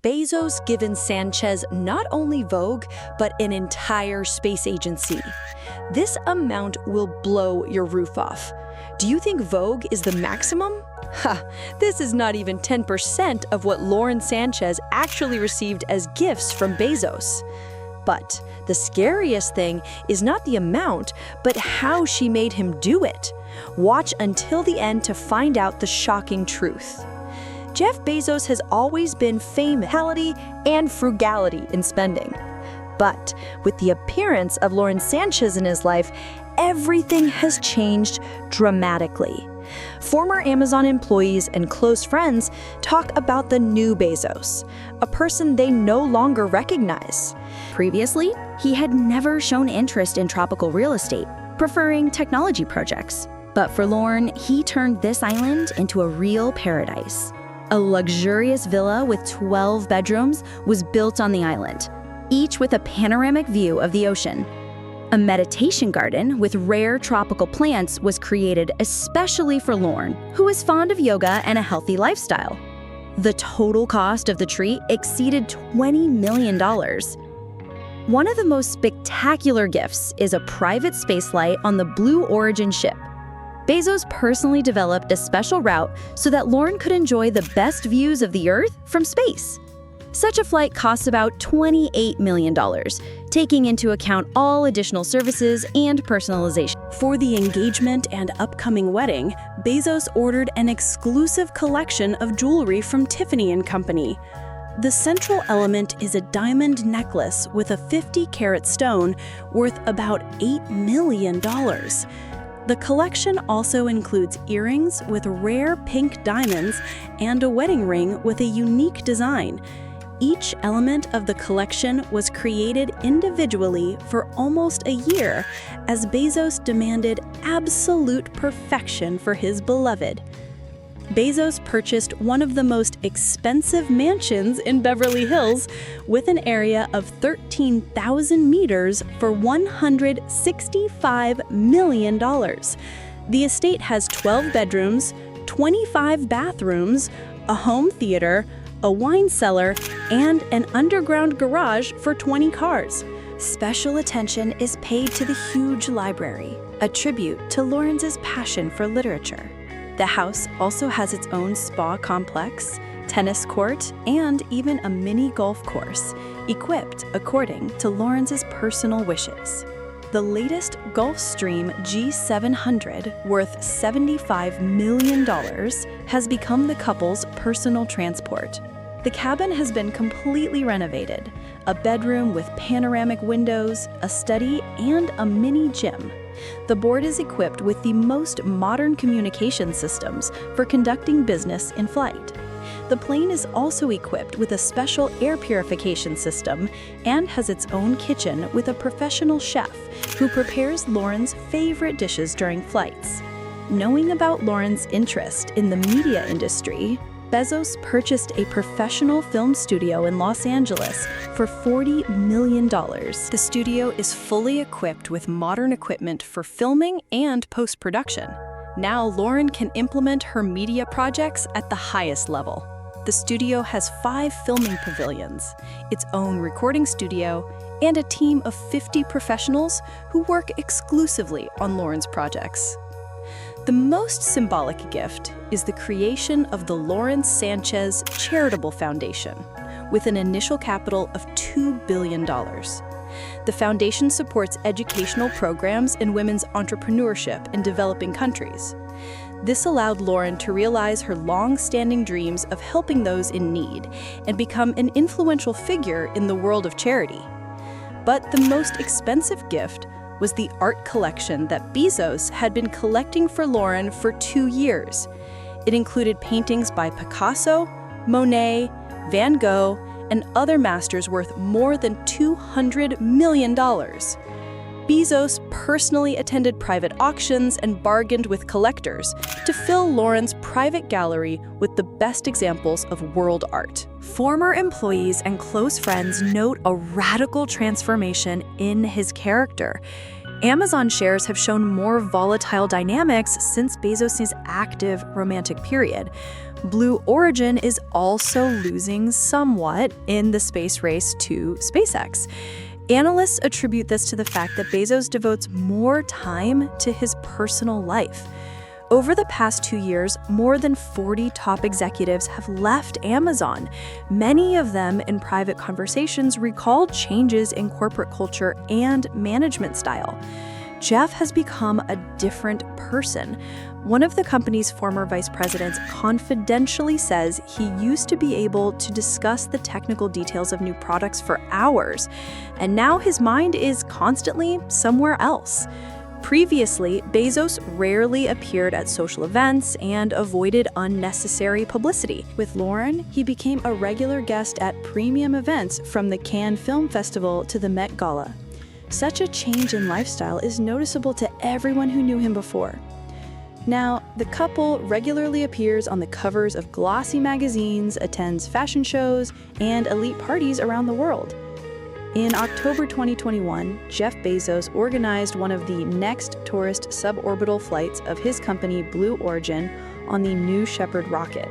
Bezos given Sanchez not only Vogue, but an entire space agency. This amount will blow your roof off. Do you think Vogue is the maximum? Ha! This is not even 10% of what Lauren Sanchez actually received as gifts from Bezos. But the scariest thing is not the amount, but how she made him do it. Watch until the end to find out the shocking truth. Jeff Bezos has always been famality and frugality in spending. But with the appearance of Lauren Sanchez in his life, everything has changed dramatically. Former Amazon employees and close friends talk about the new Bezos, a person they no longer recognize. Previously, he had never shown interest in tropical real estate, preferring technology projects. But for Lauren, he turned this island into a real paradise. A luxurious villa with 12 bedrooms was built on the island, each with a panoramic view of the ocean. A meditation garden with rare tropical plants was created especially for Lauren, who is fond of yoga and a healthy lifestyle. The total cost of the tree exceeded $20 million. One of the most spectacular gifts is a private spaceflight on the Blue Origin ship. Bezos personally developed a special route so that Lauren could enjoy the best views of the Earth from space. Such a flight costs about $28 million, taking into account all additional services and personalization. For the engagement and upcoming wedding, Bezos ordered an exclusive collection of jewelry from Tiffany & Company. The central element is a diamond necklace with a 50-carat stone worth about $8 million. The collection also includes earrings with rare pink diamonds and a wedding ring with a unique design. Each element of the collection was created individually for almost a year, as Bezos demanded absolute perfection for his beloved. Bezos purchased one of the most expensive mansions in Beverly Hills with an area of 13,000 meters for $165 million. The estate has 12 bedrooms, 25 bathrooms, a home theater, a wine cellar, and an underground garage for 20 cars. Special attention is paid to the huge library, a tribute to Lauren's passion for literature. The house also has its own spa complex, tennis court, and even a mini golf course, equipped according to Lauren's personal wishes. The latest Gulfstream G700, worth $75 million, has become the couple's personal transport. The cabin has been completely renovated, a bedroom with panoramic windows, a study, and a mini gym. The board is equipped with the most modern communication systems for conducting business in flight. The plane is also equipped with a special air purification system and has its own kitchen with a professional chef who prepares Lauren's favorite dishes during flights. Knowing about Lauren's interest in the media industry, Bezos purchased a professional film studio in Los Angeles for $40 million. The studio is fully equipped with modern equipment for filming and post-production. Now Lauren can implement her media projects at the highest level. The studio has 5 filming pavilions, its own recording studio, and a team of 50 professionals who work exclusively on Lauren's projects. The most symbolic gift is the creation of the Lauren Sanchez Charitable Foundation, with an initial capital of $2 billion. The foundation supports educational programs in women's entrepreneurship in developing countries. This allowed Lauren to realize her long-standing dreams of helping those in need and become an influential figure in the world of charity. But the most expensive gift was the art collection that Bezos had been collecting for Lauren for 2 years. It included paintings by Picasso, Monet, Van Gogh, and other masters worth more than $200 million. Bezos personally attended private auctions and bargained with collectors to fill Lauren's private gallery with the best examples of world art. Former employees and close friends note a radical transformation in his character. Amazon shares have shown more volatile dynamics since Bezos' active romantic period. Blue Origin is also losing somewhat in the space race to SpaceX. Analysts attribute this to the fact that Bezos devotes more time to his personal life. Over the past 2 years, more than 40 top executives have left Amazon. Many of them, in private conversations, recalled changes in corporate culture and management style. Jeff has become a different person. One of the company's former vice presidents confidentially says he used to be able to discuss the technical details of new products for hours, and now his mind is constantly somewhere else. Previously, Bezos rarely appeared at social events and avoided unnecessary publicity. With Lauren, he became a regular guest at premium events, from the Cannes Film Festival to the Met Gala. Such a change in lifestyle is noticeable to everyone who knew him before. Now, the couple regularly appears on the covers of glossy magazines, attends fashion shows, and elite parties around the world. In October 2021, Jeff Bezos organized one of the next tourist suborbital flights of his company Blue Origin on the New Shepard rocket.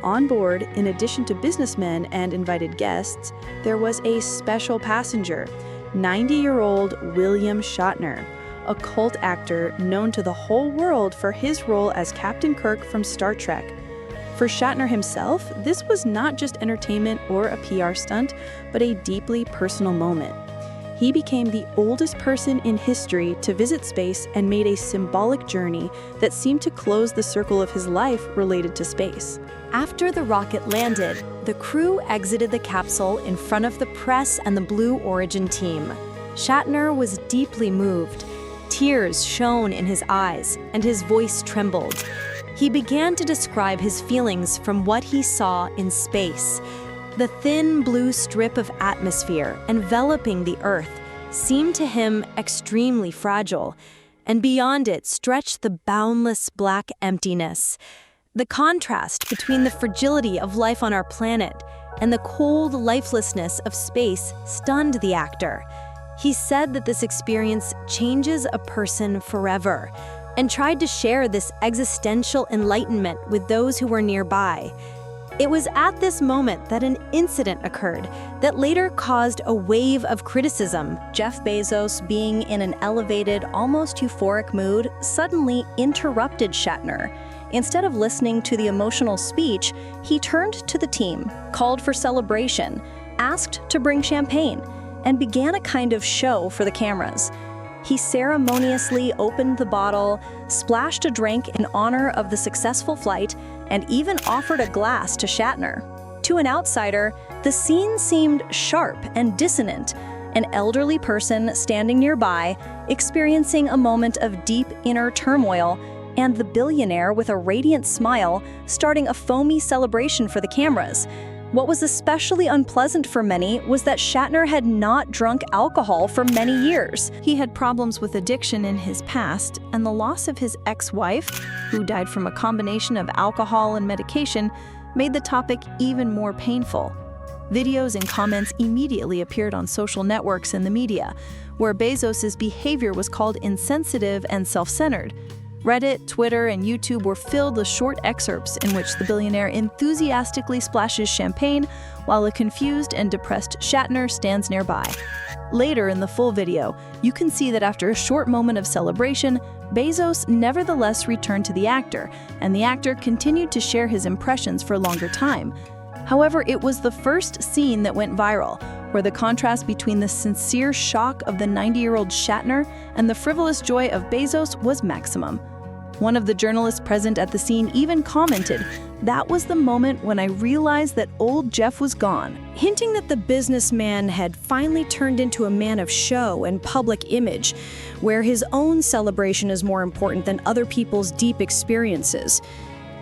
On board, in addition to businessmen and invited guests, there was a special passenger, 90-year-old William Shatner, a cult actor known to the whole world for his role as Captain Kirk from Star Trek. For Shatner himself, this was not just entertainment or a PR stunt, but a deeply personal moment. He became the oldest person in history to visit space and made a symbolic journey that seemed to close the circle of his life related to space. After the rocket landed, the crew exited the capsule in front of the press and the Blue Origin team. Shatner was deeply moved. Tears shone in his eyes, and his voice trembled. He began to describe his feelings from what he saw in space. The thin blue strip of atmosphere enveloping the Earth seemed to him extremely fragile, and beyond it stretched the boundless black emptiness. The contrast between the fragility of life on our planet and the cold lifelessness of space stunned the actor. He said that this experience changes a person forever, and tried to share this existential enlightenment with those who were nearby. It was at this moment that an incident occurred that later caused a wave of criticism. Jeff Bezos, being in an elevated, almost euphoric mood, suddenly interrupted Shatner. Instead of listening to the emotional speech, he turned to the team, called for celebration, asked to bring champagne, and began a kind of show for the cameras. He ceremoniously opened the bottle, splashed a drink in honor of the successful flight, and even offered a glass to Shatner. To an outsider, the scene seemed sharp and dissonant, an elderly person standing nearby, experiencing a moment of deep inner turmoil, and the billionaire with a radiant smile, starting a foamy celebration for the cameras. What was especially unpleasant for many was that Shatner had not drunk alcohol for many years. He had problems with addiction in his past, and the loss of his ex-wife, who died from a combination of alcohol and medication, made the topic even more painful. Videos and comments immediately appeared on social networks and the media, where Bezos' behavior was called insensitive and self-centered. Reddit, Twitter, and YouTube were filled with short excerpts in which the billionaire enthusiastically splashes champagne while a confused and depressed Shatner stands nearby. Later in the full video, you can see that after a short moment of celebration, Bezos nevertheless returned to the actor, and the actor continued to share his impressions for a longer time. However, it was the first scene that went viral, where the contrast between the sincere shock of the 90-year-old Shatner and the frivolous joy of Bezos was maximum. One of the journalists present at the scene even commented, "That was the moment when I realized that old Jeff was gone," hinting that the businessman had finally turned into a man of show and public image, where his own celebration is more important than other people's deep experiences.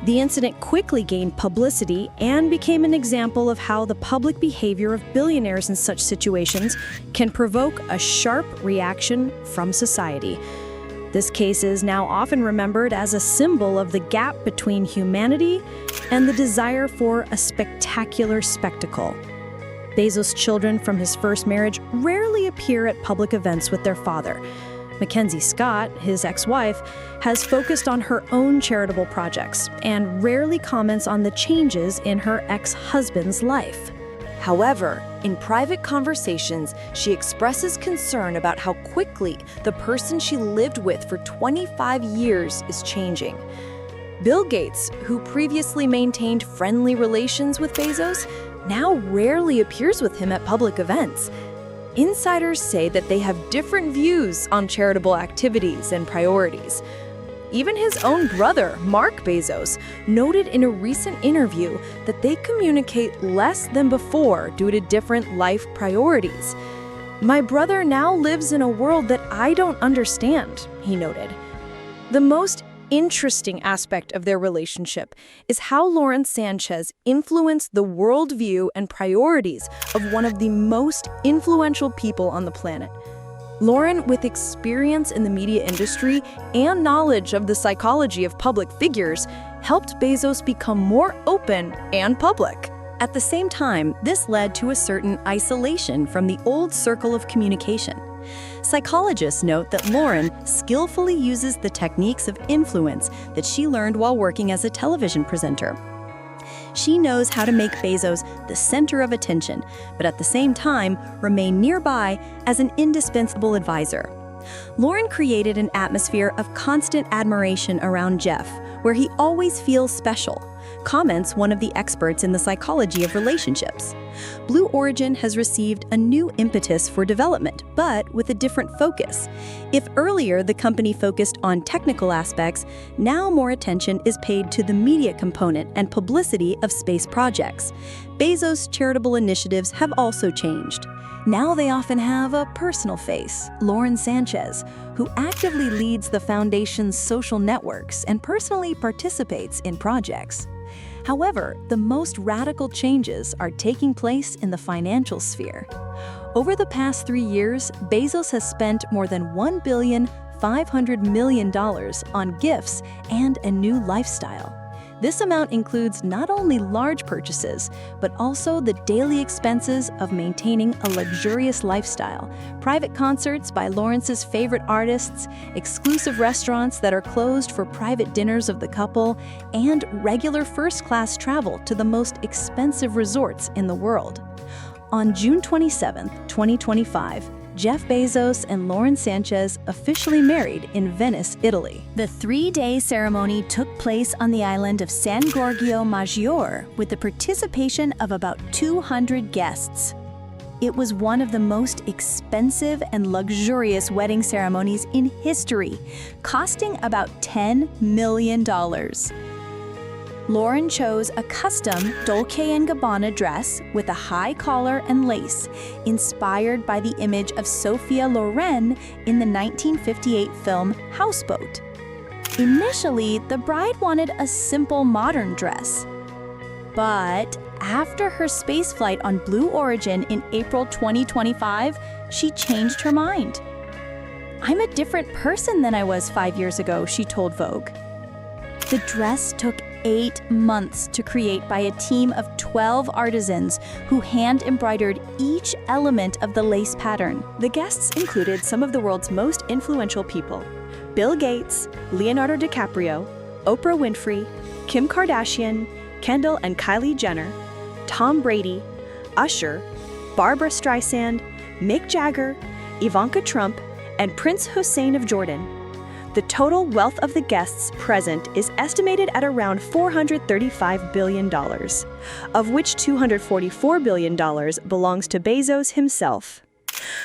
The incident quickly gained publicity and became an example of how the public behavior of billionaires in such situations can provoke a sharp reaction from society. This case is now often remembered as a symbol of the gap between humanity and the desire for a spectacular spectacle. Bezos' children from his first marriage rarely appear at public events with their father. Mackenzie Scott, his ex-wife, has focused on her own charitable projects and rarely comments on the changes in her ex-husband's life. However, in private conversations, she expresses concern about how quickly the person she lived with for 25 years is changing. Bill Gates, who previously maintained friendly relations with Bezos, now rarely appears with him at public events. Insiders say that they have different views on charitable activities and priorities. Even his own brother, Mark Bezos, noted in a recent interview that they communicate less than before due to different life priorities. "My brother now lives in a world that I don't understand," he noted. The most interesting aspect of their relationship is how Lauren Sanchez influenced the worldview and priorities of one of the most influential people on the planet. Lauren, with experience in the media industry and knowledge of the psychology of public figures, helped Bezos become more open and public. At the same time, this led to a certain isolation from the old circle of communication. Psychologists note that Lauren skillfully uses the techniques of influence that she learned while working as a television presenter. She knows how to make Bezos the center of attention, but at the same time remain nearby as an indispensable advisor. Lauren created an atmosphere of constant admiration around Jeff, where he always feels special, comments one of the experts in the psychology of relationships. Blue Origin has received a new impetus for development, but with a different focus. If earlier the company focused on technical aspects, now more attention is paid to the media component and publicity of space projects. Bezos' charitable initiatives have also changed. Now they often have a personal face, Lauren Sanchez, who actively leads the foundation's social networks and personally participates in projects. However, the most radical changes are taking place in the financial sphere. Over the past 3 years, Bezos has spent more than $1.5 billion on gifts and a new lifestyle. This amount includes not only large purchases, but also the daily expenses of maintaining a luxurious lifestyle, private concerts by Lawrence's favorite artists, exclusive restaurants that are closed for private dinners of the couple, and regular first-class travel to the most expensive resorts in the world. On June 27, 2025, Jeff Bezos and Lauren Sanchez officially married in Venice, Italy. The 3-day ceremony took place on the island of San Giorgio Maggiore with the participation of about 200 guests. It was one of the most expensive and luxurious wedding ceremonies in history, costing about $10 million. Lauren chose a custom Dolce & Gabbana dress with a high collar and lace, inspired by the image of Sophia Loren in the 1958 film Houseboat. Initially, the bride wanted a simple modern dress. But after her spaceflight on Blue Origin in April 2025, she changed her mind. "I'm a different person than I was 5 years ago," she told Vogue. The dress took 8 months to create by a team of 12 artisans who hand-embroidered each element of the lace pattern. The guests included some of the world's most influential people: Bill Gates, Leonardo DiCaprio, Oprah Winfrey, Kim Kardashian, Kendall and Kylie Jenner, Tom Brady, Usher, Barbara Streisand, Mick Jagger, Ivanka Trump, and Prince Hussein of Jordan. The total wealth of the guests present is estimated at around $435 billion, of which $244 billion belongs to Bezos himself.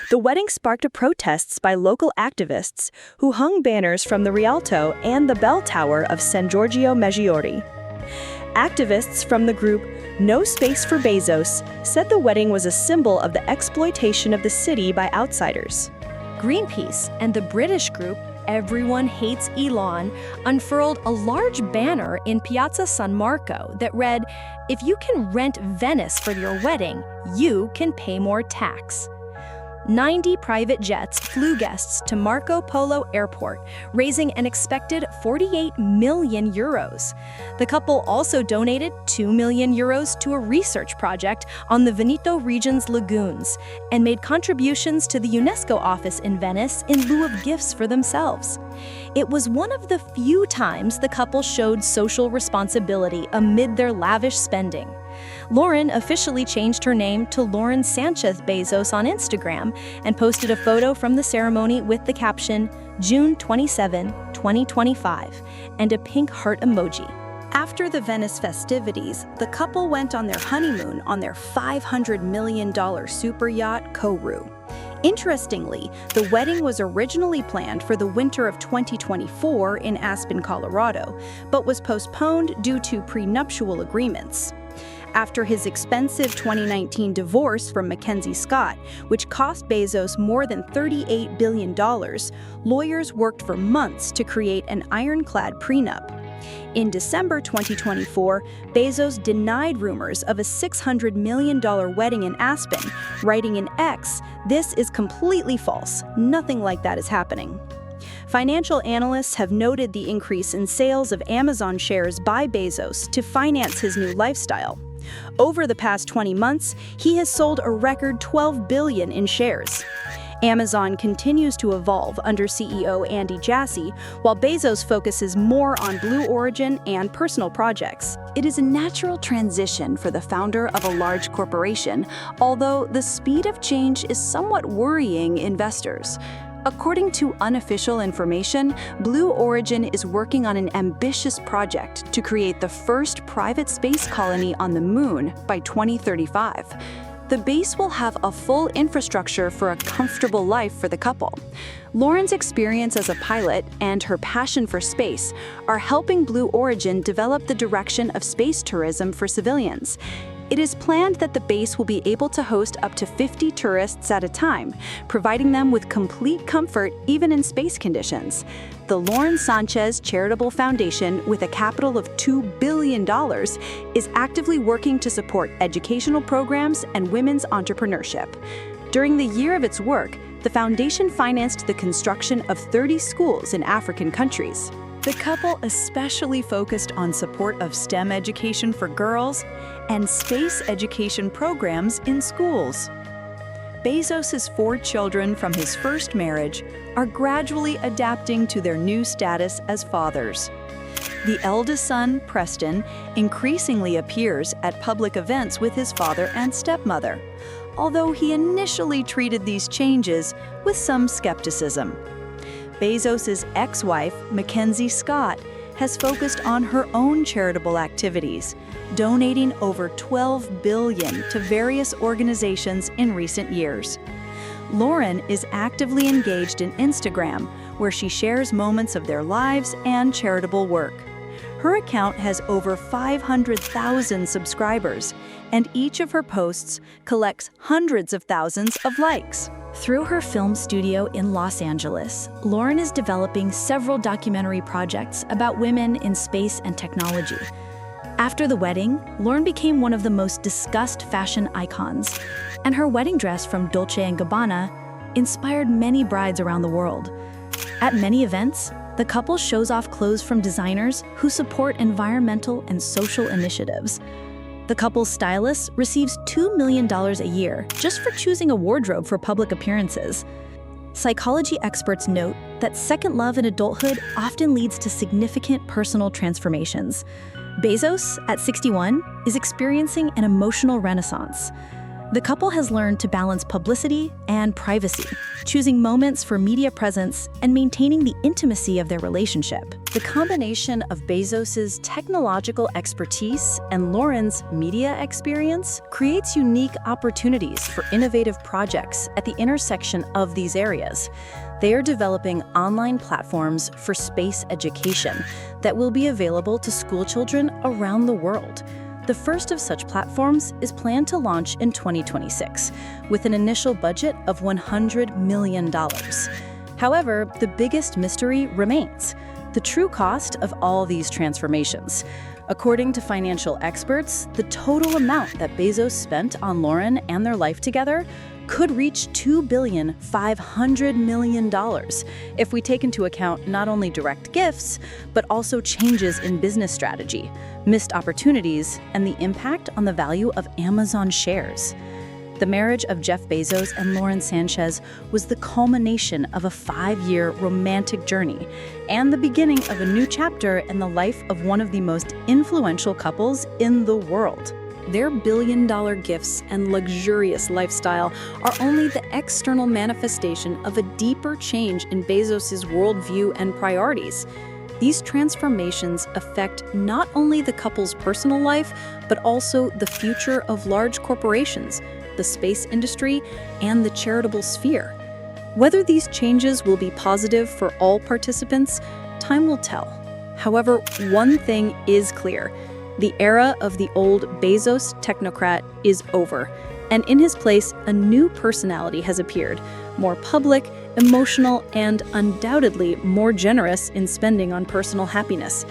The wedding sparked protests by local activists who hung banners from the Rialto and the bell tower of San Giorgio Maggiore. Activists from the group No Space for Bezos said the wedding was a symbol of the exploitation of the city by outsiders. Greenpeace and the British group Everyone Hates Elon unfurled a large banner in Piazza San Marco that read, "If you can rent Venice for your wedding, you can pay more tax." 90 private jets flew guests to Marco Polo Airport, raising an expected 48 million euros. The couple also donated 2 million euros to a research project on the Veneto region's lagoons and made contributions to the UNESCO office in Venice in lieu of gifts for themselves. It was one of the few times the couple showed social responsibility amid their lavish spending. Lauren officially changed her name to Lauren Sanchez Bezos on Instagram and posted a photo from the ceremony with the caption, June 27, 2025, and a pink heart emoji. After the Venice festivities, the couple went on their honeymoon on their $500 million super yacht, Kourou. Interestingly, the wedding was originally planned for the winter of 2024 in Aspen, Colorado, but was postponed due to prenuptial agreements. After his expensive 2019 divorce from Mackenzie Scott, which cost Bezos more than $38 billion, lawyers worked for months to create an ironclad prenup. In December 2024, Bezos denied rumors of a $600 million wedding in Aspen, writing in X, "This is completely false. Nothing like that is happening." Financial analysts have noted the increase in sales of Amazon shares by Bezos to finance his new lifestyle. Over the past 20 months, he has sold a record $12 billion in shares. Amazon continues to evolve under CEO Andy Jassy, while Bezos focuses more on Blue Origin and personal projects. It is a natural transition for the founder of a large corporation, although the speed of change is somewhat worrying investors. According to unofficial information, Blue Origin is working on an ambitious project to create the first private space colony on the moon by 2035. The base will have a full infrastructure for a comfortable life for the couple. Lauren's experience as a pilot and her passion for space are helping Blue Origin develop the direction of space tourism for civilians. It is planned that the base will be able to host up to 50 tourists at a time, providing them with complete comfort even in space conditions. The Lauren Sanchez Charitable Foundation, with a capital of $2 billion, is actively working to support educational programs and women's entrepreneurship. During the year of its work, the foundation financed the construction of 30 schools in African countries. The couple especially focused on support of STEM education for girls and space education programs in schools. Bezos' 4 children from his first marriage are gradually adapting to their new status as fathers. The eldest son, Preston, increasingly appears at public events with his father and stepmother, although he initially treated these changes with some skepticism. Bezos' ex-wife, Mackenzie Scott, has focused on her own charitable activities, donating over $12 billion to various organizations in recent years. Lauren is actively engaged in Instagram, where she shares moments of their lives and charitable work. Her account has over 500,000 subscribers, and each of her posts collects hundreds of thousands of likes. Through her film studio in Los Angeles, Lauren is developing several documentary projects about women in space and technology. After the wedding, Lauren became one of the most discussed fashion icons, and her wedding dress from Dolce & Gabbana inspired many brides around the world. At many events, the couple shows off clothes from designers who support environmental and social initiatives. The couple's stylist receives $2 million a year just for choosing a wardrobe for public appearances. Psychology experts note that second love in adulthood often leads to significant personal transformations. Bezos, at 61, is experiencing an emotional renaissance. The couple has learned to balance publicity and privacy, choosing moments for media presence and maintaining the intimacy of their relationship. The combination of Bezos' technological expertise and Lauren's media experience creates unique opportunities for innovative projects at the intersection of these areas. They are developing online platforms for space education that will be available to schoolchildren around the world. The first of such platforms is planned to launch in 2026, with an initial budget of $100 million. However, the biggest mystery remains: the true cost of all these transformations. According to financial experts, the total amount that Bezos spent on Lauren and their life together could reach $2.5 billion if we take into account not only direct gifts, but also changes in business strategy, missed opportunities, and the impact on the value of Amazon shares. The marriage of Jeff Bezos and Lauren Sanchez was the culmination of a 5-year romantic journey and the beginning of a new chapter in the life of one of the most influential couples in the world. Their billion-dollar gifts and luxurious lifestyle are only the external manifestation of a deeper change in Bezos' worldview and priorities. These transformations affect not only the couple's personal life, but also the future of large corporations, the space industry, and the charitable sphere. Whether these changes will be positive for all participants, time will tell. However, one thing is clear. The era of the old Bezos technocrat is over, and in his place, a new personality has appeared, more public, emotional, and undoubtedly more generous in spending on personal happiness.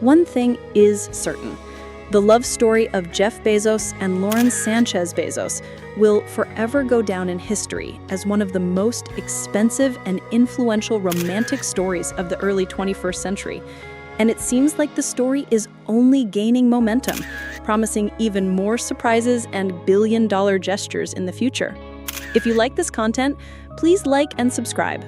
One thing is certain. The love story of Jeff Bezos and Lauren Sanchez Bezos will forever go down in history as one of the most expensive and influential romantic stories of the early 21st century. And it seems like the story is only gaining momentum, promising even more surprises and billion-dollar gestures in the future. If you like this content, please like and subscribe.